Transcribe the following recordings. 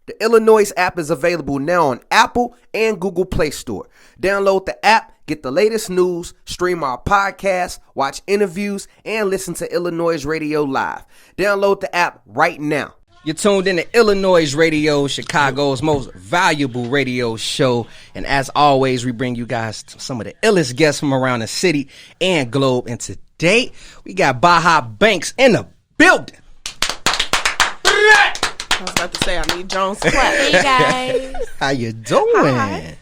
The iLLANOiZE app is available now on Apple and Google Play Store. Download the app, get the latest news, stream our podcasts, watch interviews, and listen to iLLANOiZE Radio live. Download the app right now. You're tuned in to iLLANOiZE Radio, Chicago's most valuable radio show. And as always, we bring you guys some of the illest guests from around the city and globe. And today, we got Baha Banks in the building. I was about to say, I need Jones clap. Hey guys. How you doing? Hi.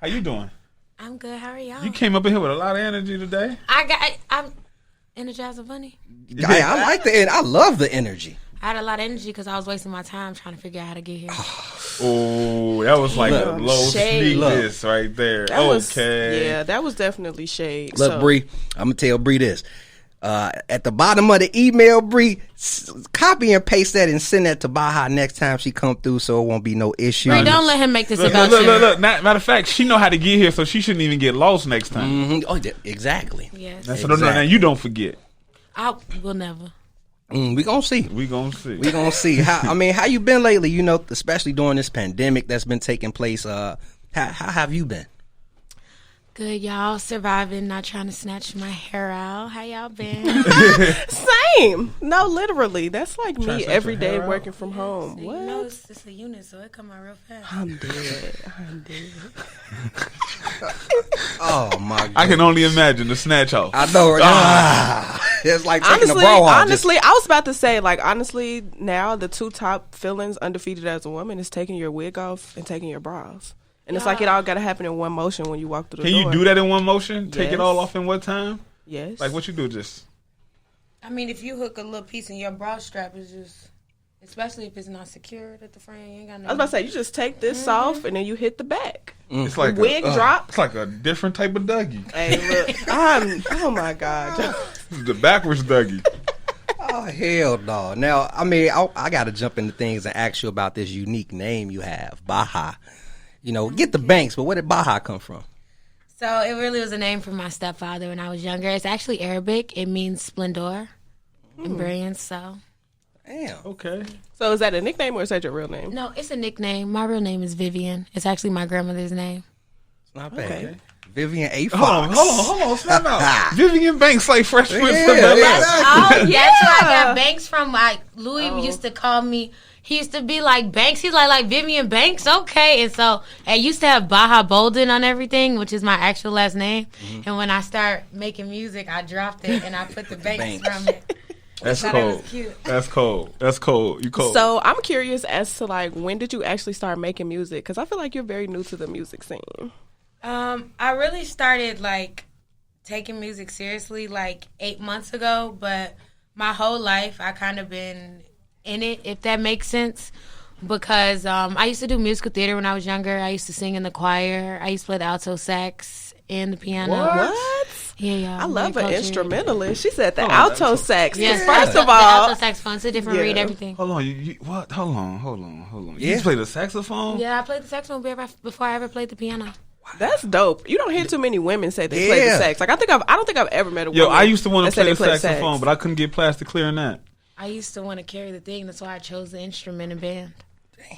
How you doing? I'm good. How are y'all? You came up in here with a lot of energy today. I'm energized and funny. I like the I love the energy. I had a lot of energy because I was wasting my time trying to figure out how to get here. Oh, that was like a low sneakness right there. That was definitely shade. Look, Bree, I'm gonna tell Bree this. At the bottom of the email, Bree, copy and paste that and send that to Baja next time she come through, so it won't be no issue. Bree, don't let him make this about you. Look. Matter of fact, she know how to get here, so she shouldn't even get lost next time. Mm-hmm. Oh, exactly. Yes. So now you don't forget. I will never. We gonna see. We gonna see. How you been lately? You know, especially during this pandemic that's been taking place. How have you been? Good, y'all. Surviving, not trying to snatch my hair out. How y'all been? Same. No, literally. That's like me every day working from home. So what? You know, it's just a unit, so it come out real fast. I'm dead. Oh, my God. I can only imagine the snatch off. I know. It's like taking a bra off. Honestly, I was about to say, honestly, now the two top feelings undefeated as a woman is taking your wig off and taking your bra off. And it's like it all got to happen in one motion when you walk through the door. Can you do that in one motion? Yes. Take it all off in one time? Yes. Like what you do just... I mean, if you hook a little piece in your bra strap, it's just... Especially if it's not secured at the front, you ain't got no... I was about to say, you just take this off and then you hit the back. It's like wig drop. It's like a different type of Dougie. Hey, look. Oh, my God. This is the backwards Dougie. Oh, hell no. Now, I got to jump into things and ask you about this unique name you have, Baha. You know, get the Banks, but where did Baha come from? So it really was a name for my stepfather when I was younger. It's actually Arabic. It means splendor and brilliance, so... Damn. Okay. So is that a nickname or is that your real name? No, it's a nickname. My real name is Vivian. It's actually my grandmother's name. It's not bad. Okay. Vivian A. Fox. Hold on. Snap out. Vivian Banks like Fresh Prince of Yeah. Bel-Air. Oh, that's where I got Banks from. Like, Louis used to call me... He used to be like Banks. He's like Vivian Banks. Okay. And so I used to have Baha Bolden on everything, which is my actual last name. Mm-hmm. And when I start making music, I dropped it and I put the Banks from it. That's cold. That's cold. You cold. So I'm curious as to when did you actually start making music? Because I feel like you're very new to the music scene. I really started taking music seriously 8 months ago, but my whole life I kind of been in it, if that makes sense, because I used to do musical theater when I was younger. I used to sing in the choir. I used to play the alto sax and the piano. What? Yeah. I love an instrumentalist. She said the alto sax. Yes, First of the all, alto saxophone. It's a different reed, everything. Hold on. What? Hold on. You just play the saxophone? Yeah, I played the saxophone before I ever played the piano. That's dope. You don't hear too many women say they play the sax. I don't think I've ever met a woman. I used to want to play the sax. saxophone, but I couldn't get past the clarinet. I used to want to carry the thing. That's why I chose the instrument and band.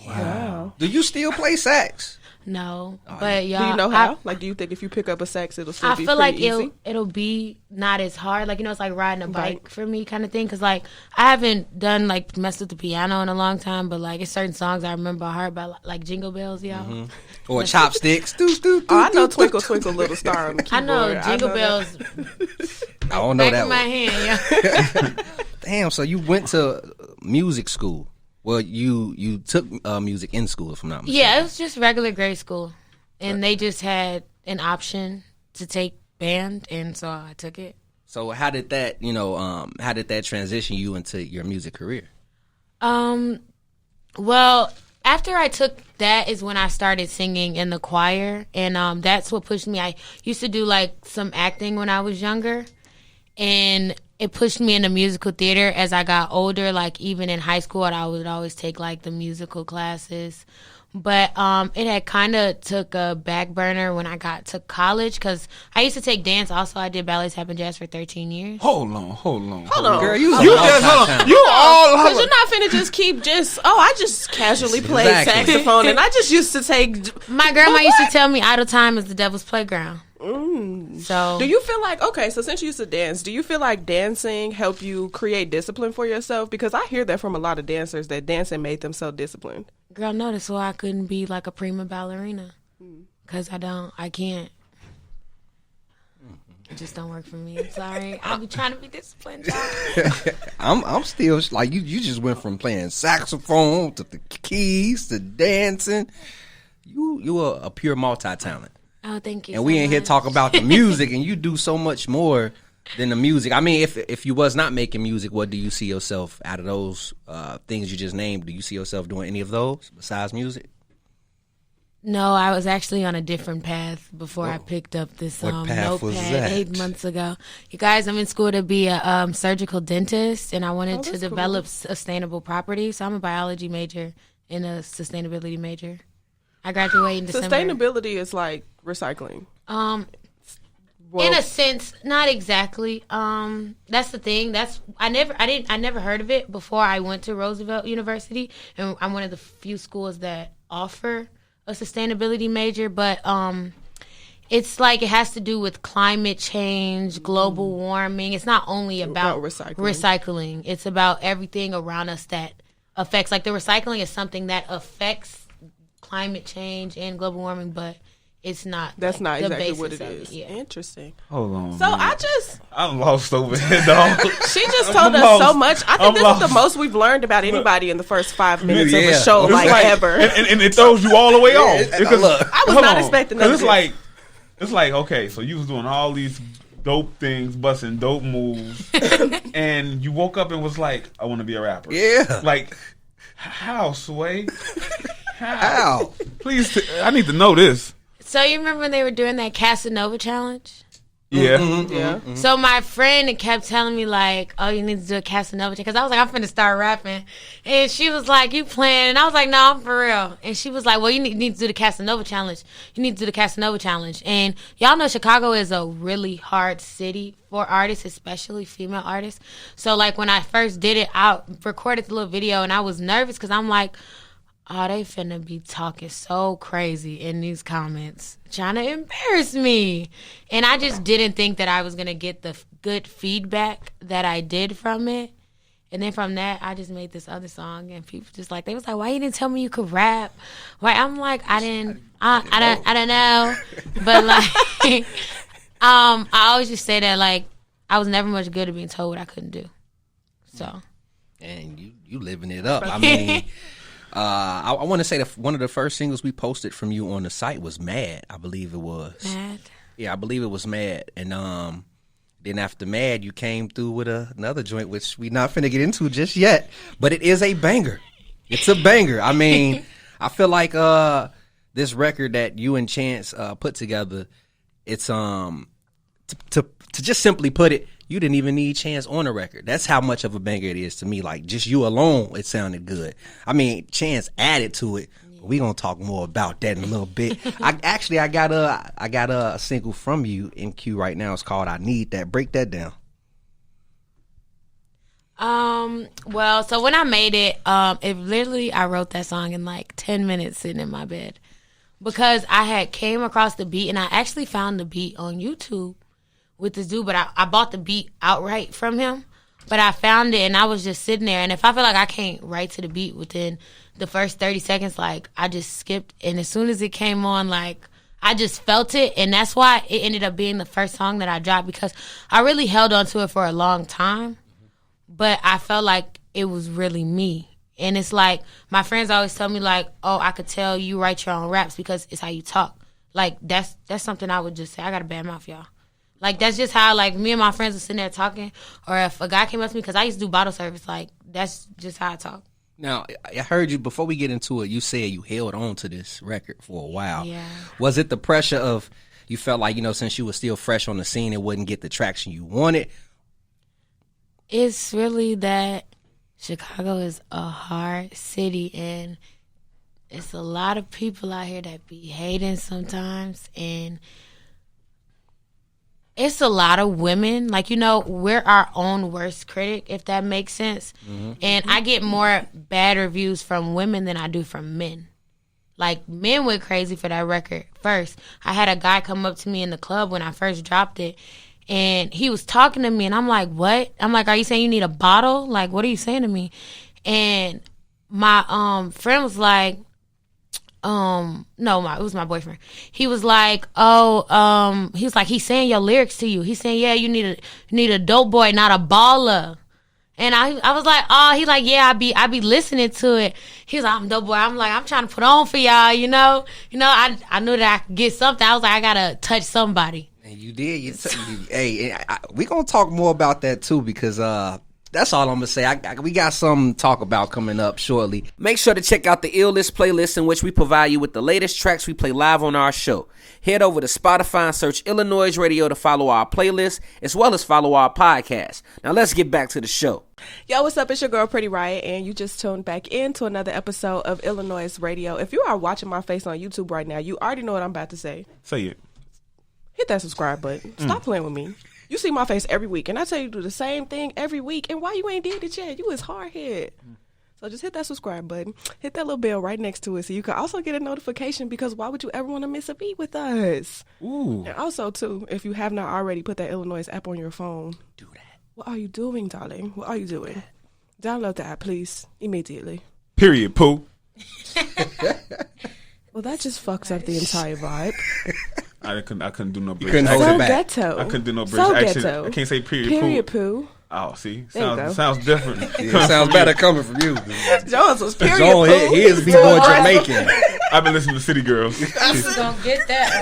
Wow. Do you still play sax? No, but y'all. Do you know how? Do you think if you pick up a sax, it'll still be pretty easy? I feel like it'll be not as hard. It's like riding a bike for me kind of thing. Because, I haven't done, messed with the piano in a long time. But, it's certain songs I remember by heart, like Jingle Bells, y'all. Mm-hmm. Or Chopsticks. I know Twinkle, Twinkle, Little Star on the keyboard. I know Jingle Bells. I don't know that one. Back in my hand, yeah. Damn, so you went to music school. Well, you took music in school, if I'm not mistaken. Yeah, it was just regular grade school. And they just had an option to take band, and so I took it. So how did that, how did that transition you into your music career? Well, after I took that is when I started singing in the choir, and that's what pushed me. I used to do, some acting when I was younger, and it pushed me into musical theater as I got older. Like even in high school, I would always take like the musical classes. But it had kind of took a back burner when I got to college because I used to take dance. Also, I did ballet, tap, and jazz for 13 years. Hold on. Girl, you just hold on. You all because you're not finna just keep I just casually played saxophone and I just used to take. My grandma used to tell me idle time is the devil's playground. So do you feel like, okay, so since you used to dance, do you feel like dancing helped you create discipline for yourself? Because I hear that from a lot of dancers that dancing made them so disciplined. Girl, no, that's why I couldn't be like a prima ballerina. Because I can't. It just don't work for me. I'm sorry. I'll be trying to be disciplined. I'm still like you just went from playing saxophone to the keys to dancing. You are a pure multi-talent. Oh, thank you. And we ain't here talk about the music, and you do so much more than the music. I mean, if you was not making music, what do you see yourself out of those things you just named? Do you see yourself doing any of those besides music? No, I was actually on a different path before I picked up this What path was that? 8 months ago. You guys, I'm in school to be a surgical dentist, and I wanted to develop sustainable property. So I'm a biology major and a sustainability major. I graduate in December. Sustainability is like recycling. In a sense, not exactly. That's the thing. I never heard of it before I went to Roosevelt University, and I'm one of the few schools that offer a sustainability major. But it's like it has to do with climate change, global warming. It's not only about recycling. It's about everything around us that affects. Like the recycling is something that affects climate change and global warming, but it's not. That's like, not exactly what it is. Yeah. Interesting. Hold on. So man. I'm lost over here, dog. She just told us so much. I think this is the most we've learned about anybody in the first 5 minutes of a show, like ever. And it throws you all the way off. Because I was not expecting that. It's like, okay, so you was doing all these dope things, busting dope moves, and you woke up and was like, I want to be a rapper. Yeah. Like, how, Sway? How? Please, I need to know this. So you remember when they were doing that Casanova challenge? Yeah. Yeah. So my friend kept telling me like, oh, you need to do a Casanova challenge. Because I was like, I'm finna start rapping. And she was like, you playing? And I was like, no, I'm for real. And she was like, well, you need to do the Casanova challenge. You need to do the Casanova challenge. And y'all know Chicago is a really hard city for artists, especially female artists. So like when I first did it, I recorded the little video and I was nervous because I'm like, oh, they finna be talking so crazy in these comments, trying to embarrass me. And I just didn't think that I was gonna get the good feedback that I did from it. And then from that, I just made this other song, and people just like, they was like, why you didn't tell me you could rap? Why? I'm like, I don't know. But like, I always just say that like, I was never much good at being told what I couldn't do. So. And you living it up. I mean. I want to say that one of the first singles we posted from you on the site was Mad, I believe it was. Mad? Yeah, I believe it was Mad. And then after Mad, you came through with another joint, which we not finna get into just yet. But it is a banger. It's a banger. I mean, I feel like this record that you and Chance put together, it's to just simply put it, you didn't even need Chance on the record. That's how much of a banger it is to me. Like, just you alone, it sounded good. I mean, Chance added to it. We gonna talk more about that in a little bit. I got a single from you in queue right now. It's called "I Need That." Break that down. Well, so when I made it, I wrote that song in like 10 minutes sitting in my bed because I had came across the beat and I actually found the beat on YouTube with this dude, but I bought the beat outright from him. But I found it and I was just sitting there. And if I feel like I can't write to the beat within the first 30 seconds, like I just skipped. And as soon as it came on, like I just felt it. And that's why it ended up being the first song that I dropped because I really held on to it for a long time. But I felt like it was really me. And it's like my friends always tell me like, oh, I could tell you write your own raps because it's how you talk. Like that's something I would just say. I got a bad mouth, y'all. Like, that's just how, like, me and my friends were sitting there talking. Or if a guy came up to me, because I used to do bottle service, like, that's just how I talk. Now, I heard you, before we get into it, you said you held on to this record for a while. Yeah. Was it the pressure of, you felt like, since you were still fresh on the scene, it wouldn't get the traction you wanted? It's really that Chicago is a hard city, and it's a lot of people out here that be hating sometimes, and it's a lot of women. Like, we're our own worst critic, if that makes sense. Mm-hmm. And I get more bad reviews from women than I do from men. Like, men went crazy for that record first. I had a guy come up to me in the club when I first dropped it, and he was talking to me, and I'm like, what? I'm like, are you saying you need a bottle? Like, what are you saying to me? And my friend was like, no, it was my boyfriend. He was like, he's saying your lyrics to you. He's saying, yeah, you need a dope boy, not a baller. And I was like, oh, he's like, yeah, I be listening to it. He was like, I'm dope boy. I'm like, I'm trying to put on for y'all, I knew that I could get something. I was like, I gotta touch somebody. And you did. Hey, we gonna talk more about that too, because that's all I'm gonna say. We got something to talk about coming up shortly. Make sure to check out the iLLANOiZE playlist, in which we provide you with the latest tracks we play live on our show. Head over to Spotify and search iLLANOiZE Radio to follow our playlist, as well as follow our podcast. Now let's get back to the show. Yo, what's up? It's your girl, Pretty Riot, and you just tuned back into another episode of iLLANOiZE Radio. If you are watching my face on YouTube right now, you already know what I'm about to say. Say it. Hit that subscribe button. Stop playing with me. You see my face every week, and I tell you to do the same thing every week. And why you ain't did it yet? You is hard head. So just hit that subscribe button. Hit that little bell right next to it, so you can also get a notification, because why would you ever want to miss a beat with us? Ooh. And also, too, if you have not already, put that iLLANOiZE app on your phone. Do that. What are you doing, darling? What are you doing? Download the app, please, immediately. Period, Pooh. Well, that just fucks up the entire vibe. I couldn't do no bridge. Couldn't hold So it back. ghetto. I couldn't do no bridge. So Actually, ghetto. I can't say period, Period, Pooh. poo. Oh, see, There you go. sounds different. Yeah, it sounds better coming from you. Jones was period, John, poo. he is B-boy Jamaican. I've been listening to City Girls. You gonna get that?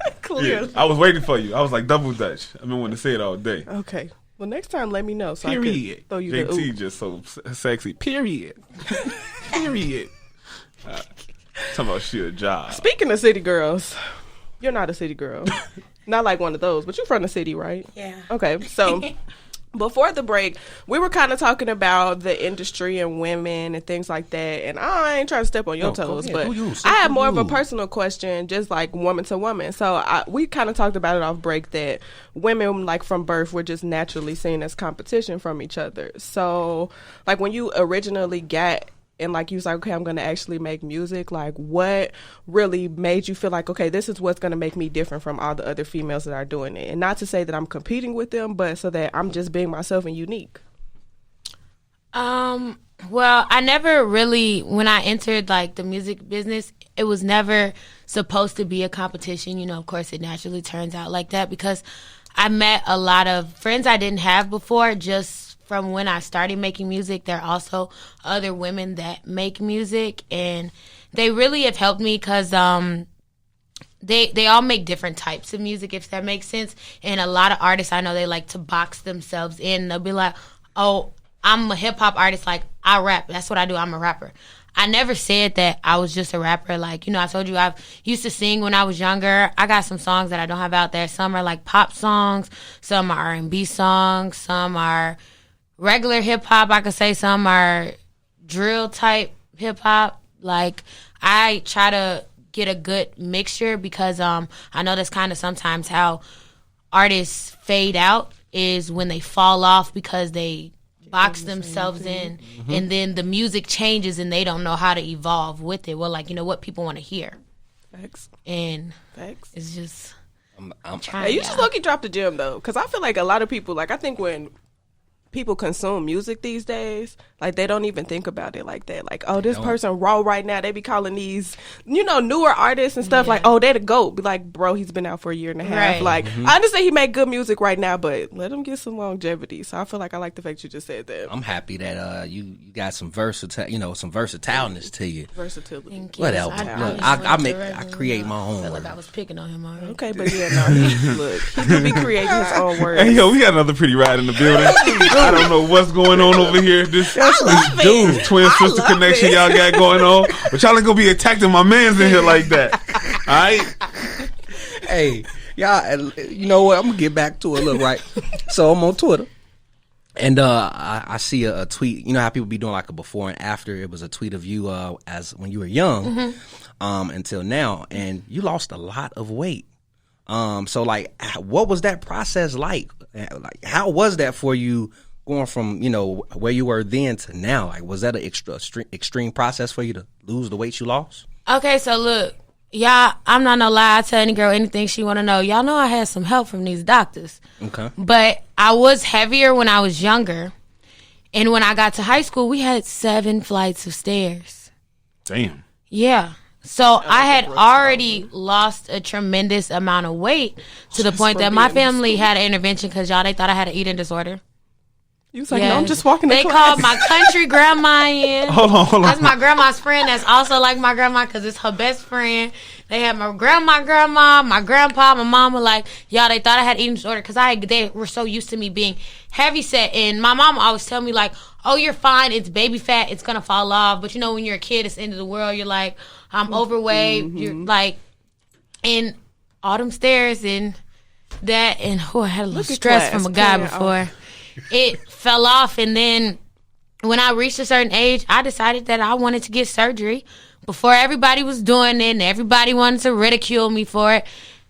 Yeah, Clearly. I was waiting for you. I was like double Dutch. I've been wanting to say it all day. Okay. Well, next time, let me know so I Period. can throw you JT the ooh. just so sexy. Period. Period. Talking about she a job. Speaking of city girls, you're not a city girl. Not like one of those, but you're from the city, right? Yeah. Okay, so before the break, we were kind of talking about the industry and women and things like that. And I ain't trying to step on your toes, but I have more of a personal question, just like woman to woman. So we kind of talked about it off break that women, like from birth, were just naturally seen as competition from each other. So, like when you originally got and like you was like, okay, I'm going to actually make music. Like, what really made you feel like, okay, this is what's going to make me different from all the other females that are doing it? And not to say that I'm competing with them, but so that I'm just being myself and unique. Well, I never really, when I entered like the music business, it was never supposed to be a competition. Of course, it naturally turns out like that because I met a lot of friends I didn't have before just from when I started making music. There are also other women that make music, and they really have helped me because they all make different types of music, if that makes sense. And a lot of artists I know, they like to box themselves in. They'll be like, oh, I'm a hip-hop artist, like I rap. That's what I do. I'm a rapper. I never said that I was just a rapper. Like, I told you I used to sing when I was younger. I got some songs that I don't have out there. Some are like pop songs. Some are R&B songs. Some are regular hip-hop. I could say some are drill type hip-hop. Like, I try to get a good mixture because I know that's kind of sometimes how artists fade out is when they fall off because they box themselves in, and then the music changes and they don't know how to evolve with it. Well, like, what people want to hear. Facts. And Facts. it's just I'm Hey, you just low-key dropped the gym, though, because I feel like a lot of people, like, I think when people consume music these days, like, they don't even think about it like that. Like, oh, this person raw right now. They be calling these, newer artists and stuff like, oh, they the GOAT. Be like, bro, he's been out for a year and a half. Right. Like, I understand he make good music right now, but let him get some longevity. So I feel like I like the fact you just said that. I'm happy that you got some versatile, some versatileness to you. Versatility. Thank you. What else? Look, I create my I own feel like word. I was picking on him already. Okay, but yeah, no, look, he could be creating his own words. Hey, yo, we got another pretty ride in the building. I don't know what's going on over here. This dude, twin sister love connection it. y'all got going on. But y'all ain't gonna be attacking my mans in here like that. All right? Hey, y'all, you know what? I'm gonna get back to it. Look, right. So I'm on Twitter, And I see a tweet. You know how people be doing like a before and after? It was a tweet of you as when you were young until now, and you lost a lot of weight. So like, what was that process like? Like, how was that for you going from, you know, where you were then to now? Like, was that an extreme process for you to lose the weight you lost? Okay, so look, y'all, I'm not no lie. I tell any girl anything she want to know. Y'all know I had some help from these doctors. Okay. But I was heavier when I was younger. And when I got to high school, we had 7 flights of stairs. Damn. Yeah. So I had already lost a tremendous amount of weight to the point that my family had an intervention because, y'all, they thought I had an eating disorder. You was like, no, I'm just walking to class. They called my country grandma in. Hold on. That's my grandma's friend that's also like my grandma because it's her best friend. They had my grandma, my grandpa, my mama. Like, y'all, they thought I had eating disorder because they were so used to me being heavy set. And my mom always tell me, like, oh, you're fine. It's baby fat. It's going to fall off. But, you know, when you're a kid, it's the end of the world. You're like, I'm overweight. You're like, in all them stairs and that. And, I had a little stress from a guy before. It fell off, and then when I reached a certain age, I decided that I wanted to get surgery before everybody was doing it, and everybody wanted to ridicule me for it.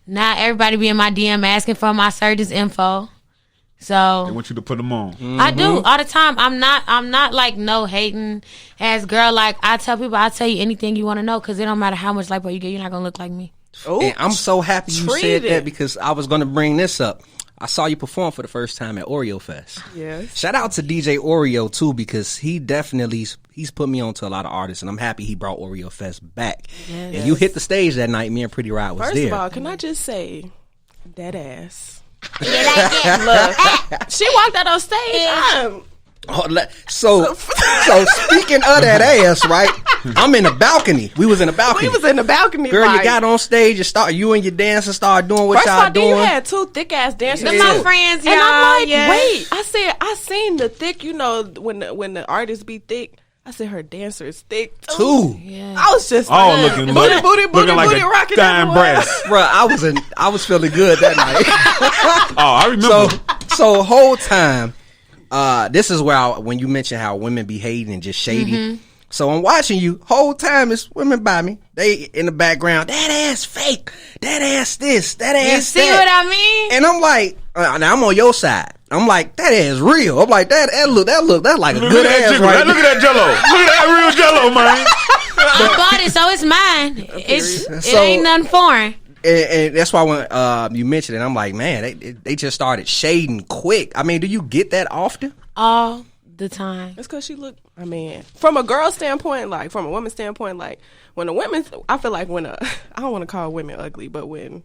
Now everybody be in my DM asking for my surgeon's info. So they want you to put them on. I do all the time. I'm not like no hating ass girl. Like, I tell people, I'll tell you anything you want to know because it don't matter how much lipo you get, you're not gonna look like me. And I'm so happy you said that because I was gonna bring this up. I saw you perform for the first time at Oreo Fest. Yes. Shout out to DJ Oreo too, because he's put me on to a lot of artists, and I'm happy he brought Oreo Fest back. Yes. And you hit the stage that night. Me and Pretty Rod was there. First of all, can I just say, that ass. Look, she walked out on stage. So speaking of that ass, right? I'm in the balcony. We was in the balcony. Girl, like, you got on stage and you and your dancers started doing what y'all doing. You had 2 thick ass dancers. They're my friends, y'all. And I'm like, wait. I seen the thick. You know, when the artists be thick. I said her dancer is thick too. Yeah. I was just looking like rocking dying breast. Bro, I was feeling good that night. I remember. So whole time. This is where when you mention how women be hating and just shady. So I'm watching you. Whole time it's women by me. They in the background. That ass fake. That ass this. That ass that. You see what I mean? And I'm like, now I'm on your side. I'm like, that ass real. I'm like, that's like a good ass right. Look at that jello. Look at that real jello, man. I bought it, so it's mine. It ain't nothing foreign. And that's why when you mentioned it, I'm like, man, they just started shading quick. I mean, do you get that often? All the time. It's because she look. I mean, from a girl standpoint, like from a woman's standpoint, like when a woman, I feel like when I don't want to call women ugly, but when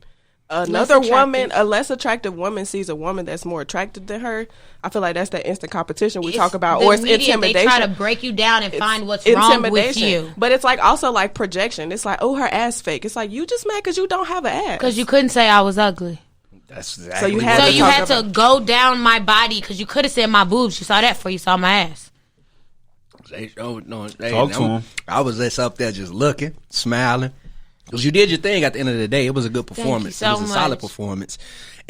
another woman, a less attractive woman, sees a woman that's more attractive than her, I feel like that's that instant competition we talk about, or it's intimidation. They try to break you down and find what's wrong with you. But it's like also like projection. It's like, oh, her ass fake. It's like, you just mad because you don't have an ass. Because you couldn't say I was ugly. That's exactly. So you had to go down my body because you could have said my boobs. You saw that before you saw my ass. Talk to him. I was just up there just looking, smiling. Because you did your thing at the end of the day. It was a good performance. It was a solid performance.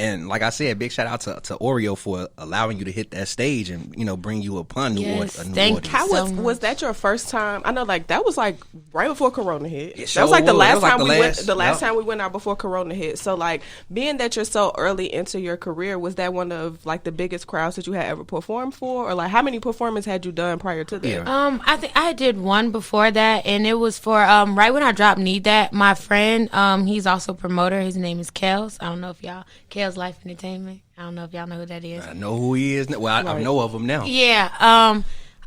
And like I said, big shout out to Oreo for allowing you to hit that stage and, you know, bring you upon a new audience. How was that your first time? I know, like, that was like right before Corona hit. That was like the last time we went. The last time we went out before Corona hit. So, like, being that you're so early into your career, was that one of like the biggest crowds that you had ever performed for, or like how many performances had you done prior to that? Yeah. I think I did one before that, and it was for right when I dropped Need That. My friend, he's also a promoter. His name is Kels. I don't know if y'all Kels Life Entertainment. I don't know if y'all know who that is. I know who he is. Well, I know of him now. Yeah.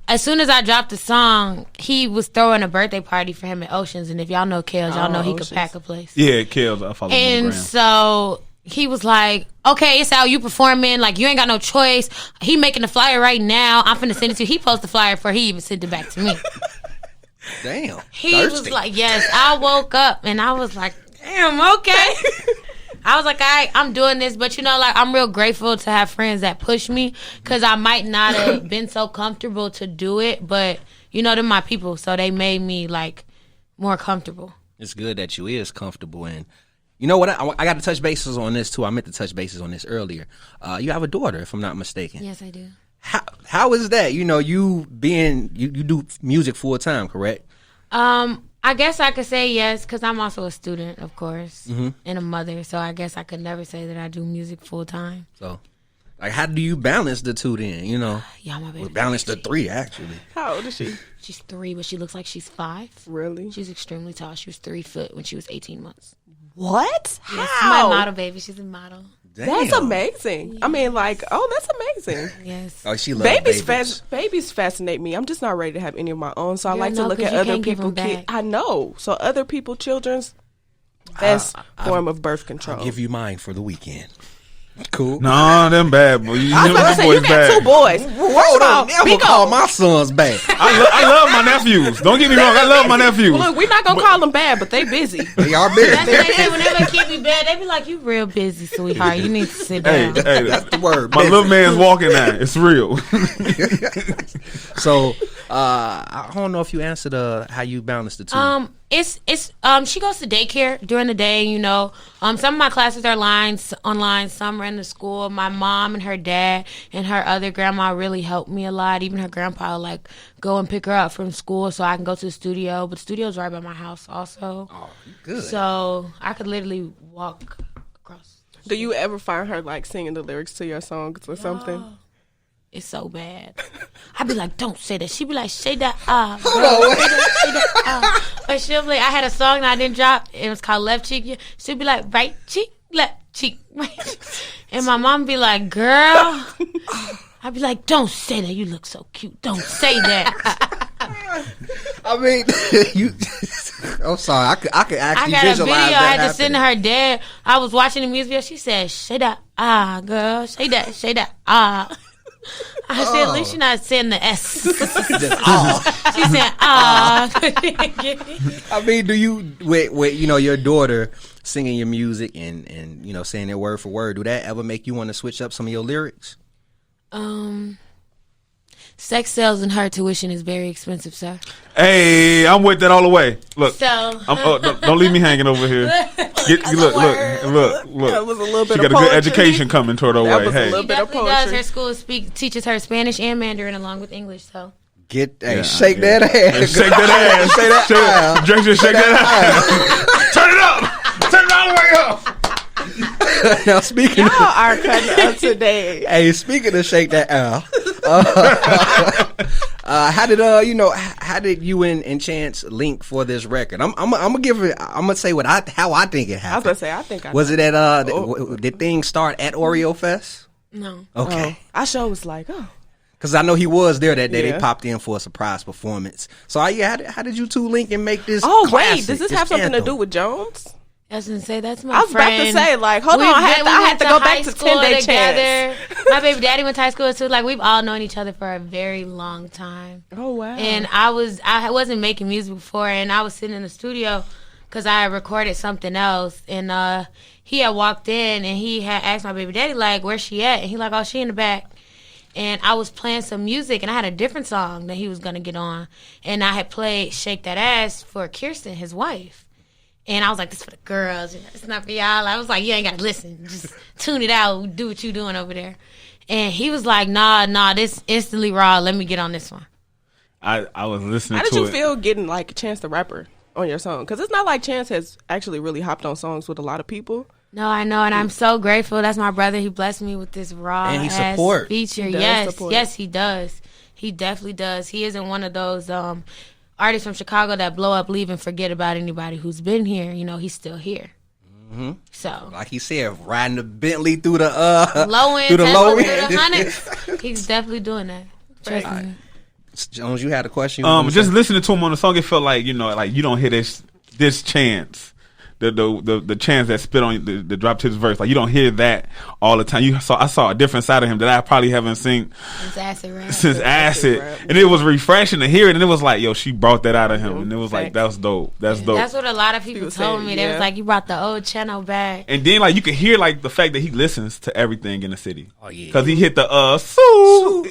As soon as I dropped the song, he was throwing a birthday party for him at Oceans. And if y'all know Kels, y'all know he could pack a place. Yeah, Kels. I follow him on the gram. So he was like, okay, it's how you performing. Like, you ain't got no choice. He making the flyer right now. I'm finna send it to you. He posted the flyer before he even sent it back to me. Damn. He was like, yes. I woke up and I was like, damn, okay. I was like, I'm doing this, but you know, like, I'm real grateful to have friends that push me because I might not have been so comfortable to do it, but you know, they're my people, so they made me like more comfortable. It's good that you is comfortable, and you know what? I got to touch bases on this too. I meant to touch bases on this earlier. You have a daughter, if I'm not mistaken. Yes, I do. How is that? You know, you do music full time, correct? I guess I could say yes, because I'm also a student, of course, and a mother. So I guess I could never say that I do music full time. So, like, how do you balance the two then? You know, yeah, my baby. Balance the three actually. How old is she? She's 3, but she looks like she's 5. Really? She's extremely tall. She was 3 foot when she was 18 months. What? Yes, my model baby. She's a model. Damn. That's amazing. I mean, like, that's amazing. Yes. Oh, she loves babies. Babies fascinate me. I'm just not ready to have any of my own, so I like to no, look 'cause at you other can't give people. them back. I know. So other people, children's best form of birth control. I'll give you mine for the weekend. Cool. Nah, them bad boys. I was about to say, you got 2 boys. Hold on, never call my sons bad. I love my nephews. Don't get me wrong. I love my nephews. Look, we're not gonna call them bad, but they busy. They are busy. That's what they say whenever a kid be bad. They be like, "You real busy, sweetheart. You need to sit down." Hey, That's the word. my little man's walking now. It's real. So, I don't know if you answered how you balance the two. It's she goes to daycare during the day, you know. Some of my classes are online, some are in the school. My mom and her dad and her other grandma really helped me a lot. Even her grandpa will, like, go and pick her up from school so I can go to the studio. But the studio's right by my house also. Oh, good. So I could literally walk across. Do you ever find her, like, singing the lyrics to your songs or something? It's so bad. I'd be like, don't say that. She'd be like, say that, say that, Or she'll be like, I had a song that I didn't drop. It was called Left Cheek. She'd be like, right cheek, left cheek, right cheek. And my mom be like, girl. I'd be like, don't say that. You look so cute. Don't say that. I mean, I'm sorry. I could actually I got a visualize video. that I had to happening. send her dad. I was watching the music video. She said, say that, girl. Say that, I said, at least you're not saying the S. She said, I mean, do you, with you know, your daughter singing your music and you know, saying it word for word, do that ever make you want to switch up some of your lyrics? Sex sales and her tuition is very expensive, sir. Hey, I'm with that all the way. Look, So don't leave me hanging over here. Look. That was a little bit She got of a good poetry. education coming toward her That way. was a Hey, little she bit of definitely does. poetry. Her school teaches her Spanish and Mandarin along with English. So Shake that ass. shake that ass. Say that. Just shake that ass. Turn it up. Turn it all the way up. Now speaking Y'all are cutting up today. Hey, speaking of shake that L, how did you and Chance link for this record? I'm gonna give it. I'm gonna say how I think it happened. I was gonna say, I think I Was it at did things start at Oreo Fest? no. Okay, I sure was like, because I know he was there that day. Yeah. They popped in for a surprise performance. So how did you two link and make this? wait, classic, does this have something to anthem? do with Jones? I was gonna say that's my I was friend. about to say, like, hold on, I had to go back to 10-day chance. My baby daddy went to high school too. Like, we've all known each other for a very long time. Oh wow! And I wasn't making music before, and I was sitting in the studio because I had recorded something else, and he had walked in and he had asked my baby daddy, like, where's she at? And he like, oh, she in the back. And I was playing some music, and I had a different song that he was gonna get on, and I had played "Shake That Ass" for Kirsten, his wife. And I was like, this for the girls. It's not for y'all. I was like, you ain't got to listen. Just tune it out. Do what you doing over there. And he was like, nah, this instantly raw. Let me get on this one. I was listening How to did you it. feel getting, like, Chance the Rapper on your song? Because it's not like Chance has actually really hopped on songs with a lot of people. No, I know. And I'm so grateful. That's my brother. He blessed me with this raw And he ass support. feature. He does Yes, support. yes, he does. He definitely does. He isn't one of those artists from Chicago that blow up, leave, and forget about anybody who's been here. You know, he's still here. Mm-hmm. So, Like he said, riding the Bentley through the low end, through the Tesla, low through end. the hundreds. He's definitely doing that. Trust me. Jones, you had a question. Just listening to him on the song, it felt like, you know, like you don't hear this Chance. The Chance that spit on the dropped his verse, like you don't hear that all the time. I saw a different side of him that I probably haven't seen since Acid, and it was refreshing to hear it. And it was like, yo, she brought that out of him, and it was like, that's dope. That's dope. That's what a lot of people told me. They was like, you brought the old channel back. And then like you could hear like the fact that he listens to everything in the city. Oh yeah, because he hit the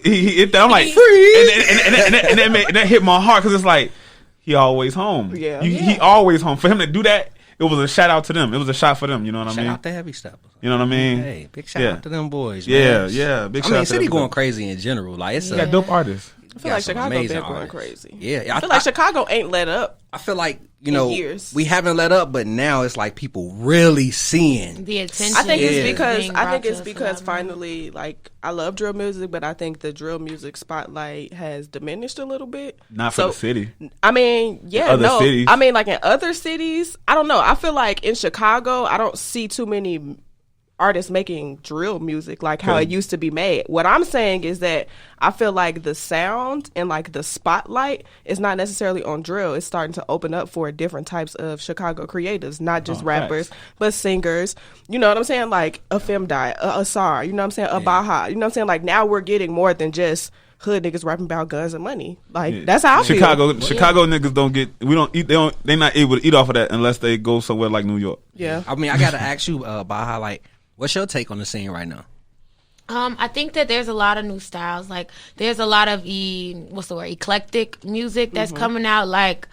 he hit that. I'm like free, and that hit my heart because it's like he always home. Yeah. He always home. For him to do that it was a shout out to them. It was a shot for them. You know what I mean? Shout out to Heavy Steppers. You know what I mean? Hey, big shout out to them boys. Yeah, man. yeah. Big shout I mean, out to city them. going crazy in general. Like it's got dope artists. I feel like Chicago been going crazy. Yeah, I feel like Chicago ain't let up. I feel like years. we haven't let up, but now it's like people really seeing the attention. I think it's because finally, like, I love drill music, but I think the drill music spotlight has diminished a little bit. Not for the city. I mean, cities. I mean, like in other cities, I don't know. I feel like in Chicago, I don't see too many artists making drill music like how it used to be made. What I'm saying is that I feel like the sound and like the spotlight is not necessarily on drill. It's starting to open up for different types of Chicago creatives, not just rappers, but singers. You know what I'm saying? Like a Femdai, a Sar, you know what I'm saying? A Baha, you know what I'm saying? Like now we're getting more than just hood niggas rapping about guns and money. Like that's how I feel. Chicago niggas don't get. We don't eat. They're not able to eat off of that unless they go somewhere like New York. Yeah. I mean, I gotta ask you, Baha, like, what's your take on the scene right now? I think that there's a lot of new styles. Like, there's a lot of eclectic music that's coming out. Like,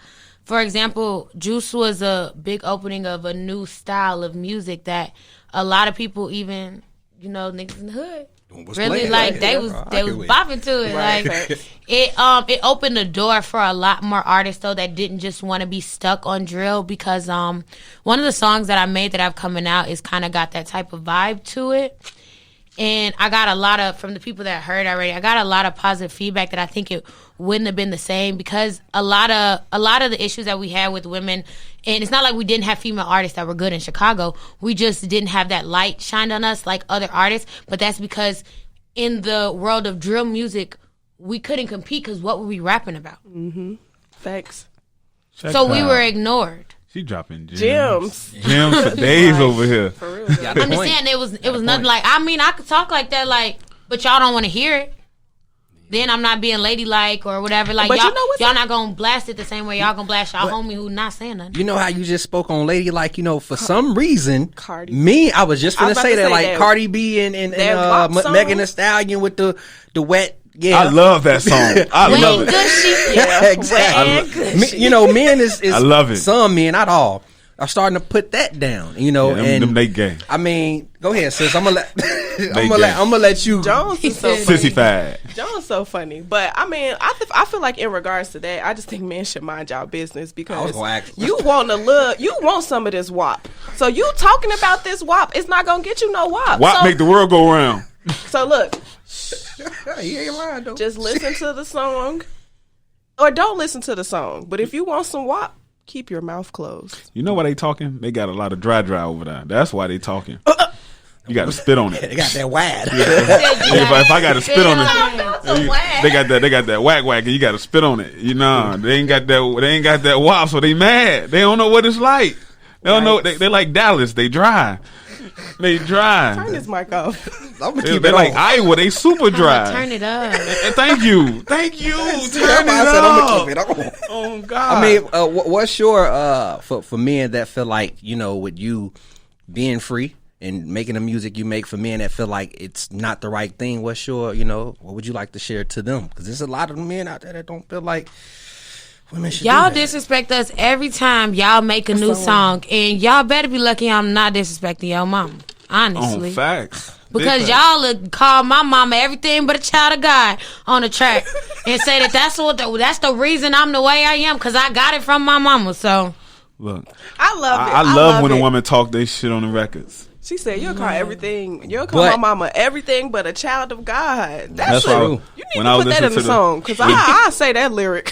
for example, Juice was a big opening of a new style of music that a lot of people, even niggas in the hood, really like. They was bopping to it. Right. Like, it opened the door for a lot more artists though that didn't just want to be stuck on drill, because one of the songs that I made that I've coming out is kind of got that type of vibe to it. And I got a lot of, from the people that heard already, I got a lot of positive feedback that I think it wouldn't have been the same, because a lot of the issues that we had with women, and it's not like we didn't have female artists that were good in Chicago. We just didn't have that light shined on us like other artists. But that's because in the world of drill music, we couldn't compete because what were we rapping about? Mm-hmm. Facts. So we were ignored. She dropping gems for days over here. For real. Understand it was nothing like, I mean, I could talk like that, like, but y'all don't want to hear it. Then I'm not being ladylike or whatever. Like, but y'all not gonna blast it the same way y'all gonna blast y'all homie who not saying nothing. You know how you just spoke on ladylike? For some reason, Cardi. I was just gonna say that, like Cardi B and Megan Thee Stallion with the wet. Yeah, I love that song. I love it. Yeah, exactly. Men is I love it. Some men, not all, are starting to put that down. Them they gay. I mean, go ahead, sis. I'm gonna let you. Jones is so sissy fad. Jones so funny, but I mean, I feel like in regards to that, I just think men should mind y'all business, because you want some of this WAP. So you talking about this WAP, it's not gonna get you no WAP. WAP make the world go round. So look. You ain't lying, though. Just listen to the song, or don't listen to the song. But if you want some WAP, keep your mouth closed. You know why they talking? They got a lot of dry over there. That's why they talking. You got to spit on it. They got that wad. If I got to spit on it, they got that whack, and you got to spit on it. They ain't got that WAP, so they mad. They don't know what it's like. They don't know. They like Dallas. They dry. They dry. Turn this mic off. They're like Iowa. They super dry. Turn it up. And thank you. Turn it up. I'm gonna keep it on. Oh God. I mean, what's your for men that feel like, with you being free and making the music you make, for men that feel like it's not the right thing? What's your what would you like to share to them? Because there's a lot of men out there that don't feel like women should. Y'all disrespect us every time y'all make a new song, and y'all better be lucky I'm not disrespecting your mama. Honestly, facts. Because y'all would call my mama everything but a child of God on the track and say that's the reason I'm the way I am, because I got it from my mama. So look, I love it. I love when a woman talk they shit on the records. She said you'll call everything. You'll call my mama everything but a child of God. That's true. You need to put that in the song, because I say that lyric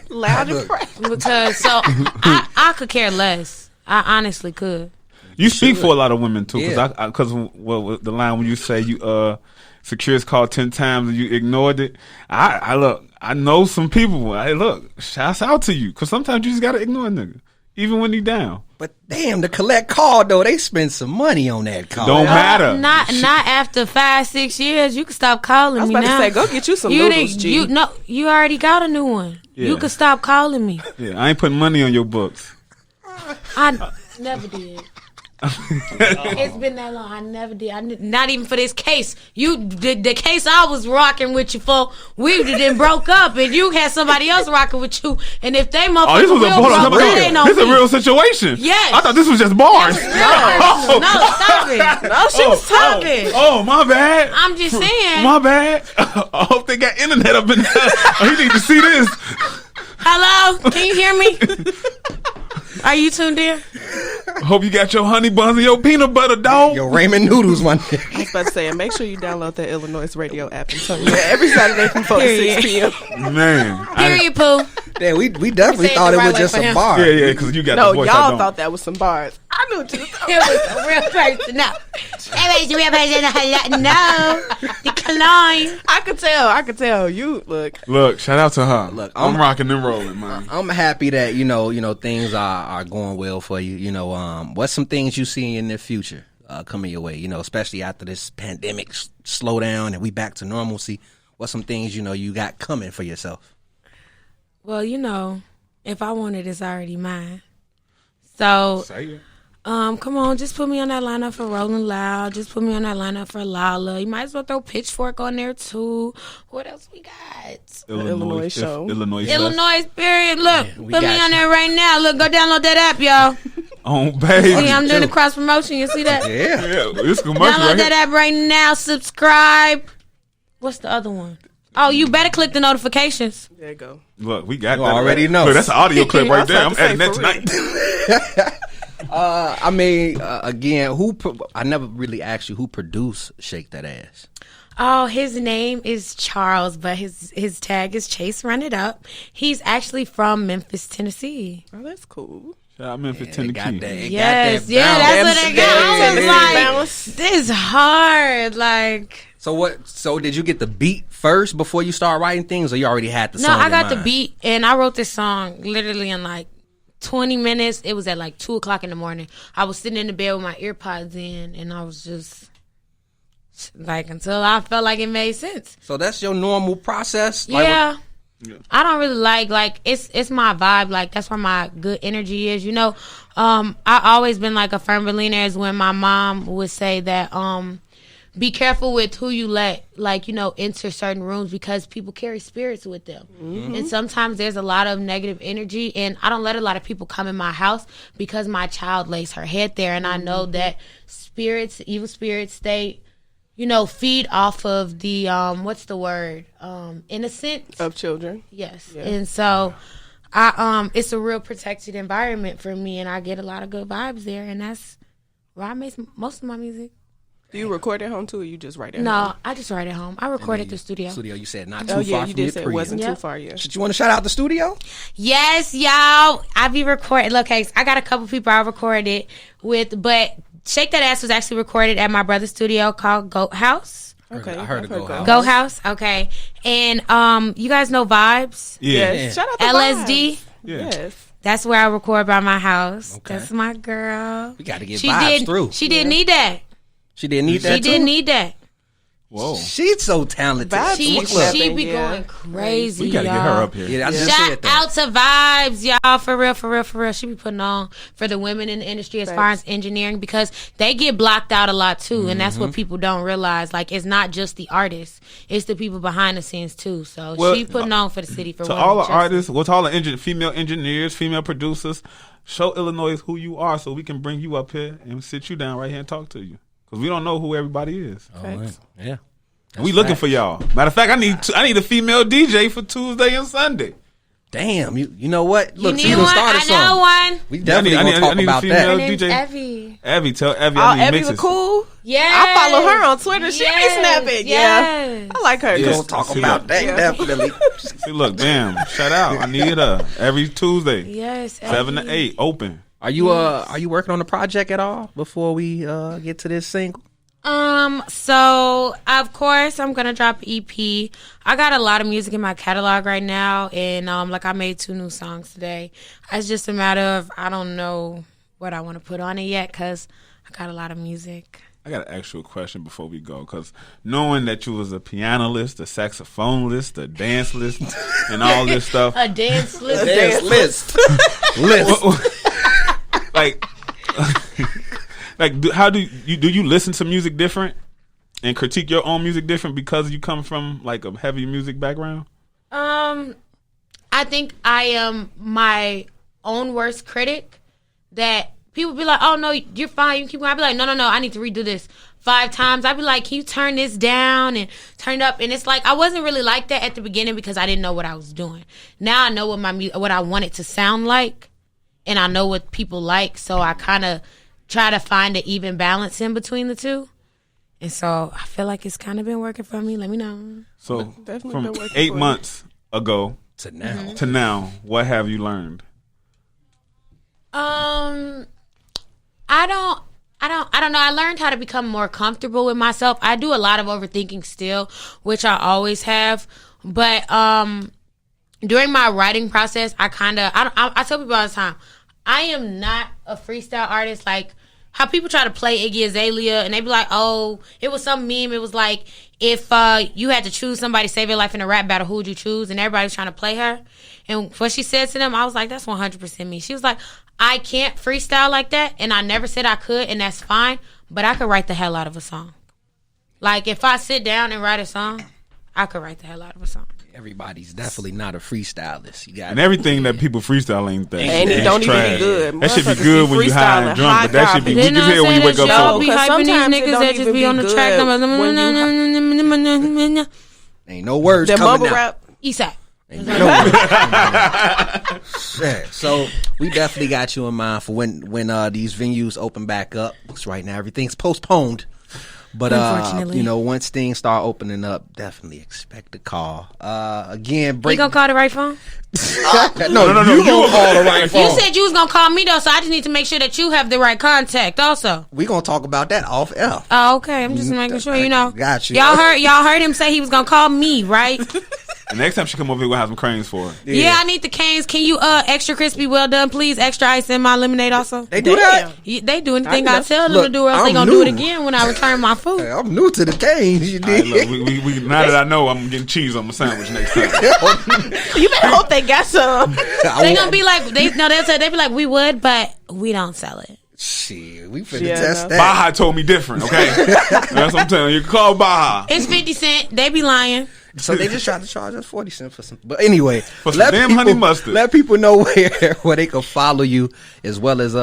loud and proud. Because I could care less. I honestly could. You speak for a lot of women too, because the line when you say you security's called 10 times and you ignored it. I look, I know some people. Shouts out to you, because sometimes you just gotta ignore a nigga, even when he down. But damn, the collect call though, they spend some money on that call. Don't matter. Not after 5-6 years. You can stop calling me now. I was about to say, go get you some noodles, G. You already got a new one. Yeah. You can stop calling me. Yeah, I ain't putting money on your books. I never did. It's been that long. I never did. Not even for this case. The case I was rocking with you for, we then broke up, and you had somebody else rocking with you. And if they motherfucker this was this is a real situation. Yes. I thought this was just bars. No, stop it. No, she was Stop it. Oh, my bad. I'm just saying. My bad. I hope they got internet up in there. Oh, you need to see this. Hello? Can you hear me? Are you tuned in? Hope you got your honey buns and your peanut butter, dog. Your ramen noodles, man. I was about to say, make sure you download the iLLANOiZE radio app and turn it every Saturday from 4 to 6 p.m. Man. Period, Pooh. Damn, we definitely say it thought the it right was way just for a him. bar. Yeah, because you got No, the voice. y'all thought that was some bars. I knew what you was talking It was a real person. No. It was a real person. No. Decline. I could tell. You, Look, shout out to her. Look, I'm rocking and rolling, man. I'm happy that you know things are going well for you. You know, what's some things you see in the future coming your way? You know, especially after this pandemic slow down and we back to normalcy. What's some things you got coming for yourself? Well, if I want it, it's already mine. So, come on, just put me on that lineup for Rolling Loud. Just put me on that lineup for Lala. You might as well throw Pitchfork on there too. What else we got? Illinois show. Illinois, period. Look, Yeah, we put me got on you. there right now. Look, go download that app, y'all. Oh, baby. See, I'm doing the cross promotion. You see that? Yeah. Yeah, this commercial Download right that here. app right now. Subscribe. What's the other one? Oh, you better click the notifications. There you go. Look, we got You that. already know. Look, that's an audio clip I right was there. about I'm to adding say, that for tonight. Again, I never really asked you who produced Shake That Ass. Oh, his name is Charles, but his tag is Chase Run It Up. He's actually from Memphis, Tennessee. Oh, that's cool. Shout out Memphis, Got Tennessee. that. It Yes, got that yeah, balance. that's what they got. I was like, Balance. this is hard. Like, So did you get the beat first before you start writing things, or you already had the no, song? I in got the mind? beat, and I wrote this song literally in like 20 minutes. It was at like 2 o'clock in the morning. I was sitting in the bed with my ear pods in, and I was just like, until I felt like it made sense. So that's your normal process. Yeah. I don't really like it's my vibe. Like, that's where my good energy is. I always been like a firm believer is when my mom would say that be careful with who you let enter certain rooms, because people carry spirits with them. Mm-hmm. And sometimes there's a lot of negative energy, and I don't let a lot of people come in my house because my child lays her head there, and I know that evil spirits, they feed off of the what's the word? Innocence Of children. Yes. Yeah. And so it's a real protected environment for me, and I get a lot of good vibes there, and that's where I make most of my music. Do you record at home too, or you just write at home? No, I just write at home. I record at the studio. Studio, you said not too Oh, far yeah, you from did your say it crib. wasn't too Yep. far, yeah. Did you want to shout out the studio? Yes, y'all. I be recording. Look, hey, I got a couple people I recorded with, but Shake That Ass was actually recorded at my brother's studio called Goat House. Okay, I heard of Go House. Goat House, okay. And you guys know Vibes? Yeah. Yes. Shout out to LSD? Vibes. Yeah. Yes. That's where I record by my house. Okay. That's my girl. We got to get vibes through. She didn't need that. She didn't need that She didn't too? need that. Whoa. She's so talented. Vibes She Look, look. be Yeah. going crazy, We got to y'all. get her up here. Yeah, I just Shout said that. out to Vibes, y'all, for real. She be putting on for the women in the industry as far as engineering, because they get blocked out a lot too, and that's what people don't realize. Like, it's not just the artists; it's the people behind the scenes too. So Well, she putting on for the city for To women all the justice. artists, well, to all the female engineers, female producers, show Illinois who you are so we can bring you up here and sit you down right here and talk to you. Because we don't know who everybody is. Yeah. We looking for y'all. Matter of fact, I need a female DJ for Tuesday and Sunday. Damn, you know what? Look, You she need done one? started I know something. one. We definitely I gonna need talk a about female Her that. name's DJ. Evie. Evie, tell Evie Oh, I need Evie's mixes. cool. Yeah, I follow her on Twitter. She be snapping. Yeah. Yes. I like her. We Yeah. gonna talk See, about look. that Yeah. definitely. See, look, damn, shout out. I need her every Tuesday, Yes, 7 to Evie. 8, open. Are you working on the project at all before we get to this single? So of course I'm gonna drop an EP. I got a lot of music in my catalog right now, and I made 2 new songs today. It's just a matter of I don't know what I want to put on it yet, because I got a lot of music. I got to ask you a question before we go, because knowing that you was a pianolist, a saxophonist, a dance list, and all this stuff, A dance list. List. like Like, how do you listen to music different and critique your own music different because you come from like a heavy music background? I think I am my own worst critic. That people be like, "Oh no, you're fine. You keep going." I be like, "No, I need to redo this 5 times." I be like, "Can you turn this down and turn it up?" And it's like I wasn't really like that at the beginning because I didn't know what I was doing. Now I know what I want it to sound like, and I know what people like. So I kind of try to find an even balance in between the two. And so I feel like it's kind of been working for me. Let me know. So from 8 months ago to now, what have you learned? I don't know. I learned how to become more comfortable with myself. I do a lot of overthinking still, which I always have. But during my writing process, I tell people all the time, I am not a freestyle artist. Like how people try to play Iggy Azalea and they be like, "Oh, it was some meme. It was like if you had to choose somebody to save your life in a rap battle, who would you choose?" And everybody's trying to play her. And what she said to them, I was like, "That's 100% me." She was like, "I can't freestyle like that, and I never said I could, and that's fine, but I could write the hell out of a song. Like, if I sit down and write a song, I could write the hell out of a song." Everybody's definitely not a freestylist. You got and everything that people freestyle ain't that. And it don't even be good. That should be good when you high and drunk, but that should be weak as hell when you wake up sober. sober. Be hyping these niggas that just be on the track. Ain't no words coming out. Rap. Eastside. So we definitely got you in mind for when these venues open back up. Because right now everything's postponed. But unfortunately, once things start opening up, definitely expect a call. Again, you gonna call the right phone? No. You gonna call the right phone. You said you was gonna call me though, so I just need to make sure that you have the right contact. Also, we gonna talk about that off air. Oh, okay. I'm just making sure. Got you. Y'all heard him say he was gonna call me, right? The next time she come over here, we'll have some cranes for her. Yeah, I need the canes. Can you extra crispy, well done, please? Extra ice in my lemonade also. They do that? Yeah, they do anything I tell them to do, or else they gonna do it again when I return my food. Hey, I'm new to the canes. You did. Right, look, we now that I know, I'm getting cheese on my sandwich next time. You better hope they got some. They gonna be like, they be like, we would, but we don't sell it. Shit, we finna test that. Baja told me different, okay? That's what I'm telling you. Call Baja. It's 50 cents. They be lying. So they just tried to charge us 40 cents for some. But anyway, for some damn honey mustard. Let people know where they can follow you, as well as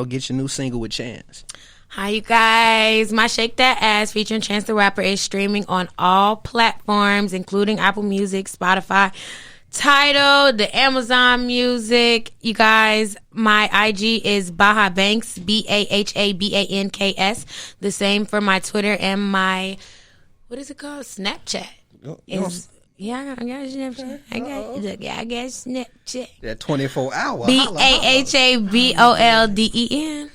get your new single with Chance. Hi, you guys. My Shake That Ass featuring Chance the Rapper is streaming on all platforms, including Apple Music, Spotify, Tidal, the Amazon Music. You guys, my IG is Baha Banks, BahaBanks. The same for my Twitter and my, what is it called? Snapchat. I got Snapchat. I got Snapchat. That 24-hour. BahaBolden.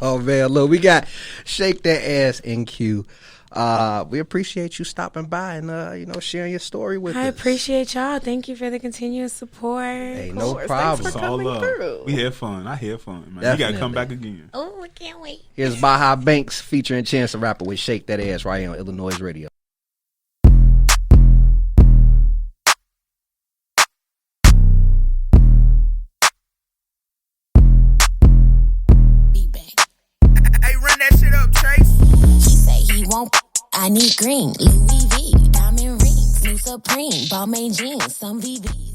Oh man, look, we got Shake That Ass in queue. We appreciate you stopping by and sharing your story with us. I appreciate y'all. Thank you for the continuous support. Hey, no problem. Thanks for coming through. We had fun. I had fun, man. Definitely. You gotta come back again. Oh, I can't wait. Here's Baha Banks featuring Chance the Rapper with Shake That Ass right here on iLLANOiZE Radio. I need green, Louis V, diamond rings, new Supreme, Balmain jeans, some VV.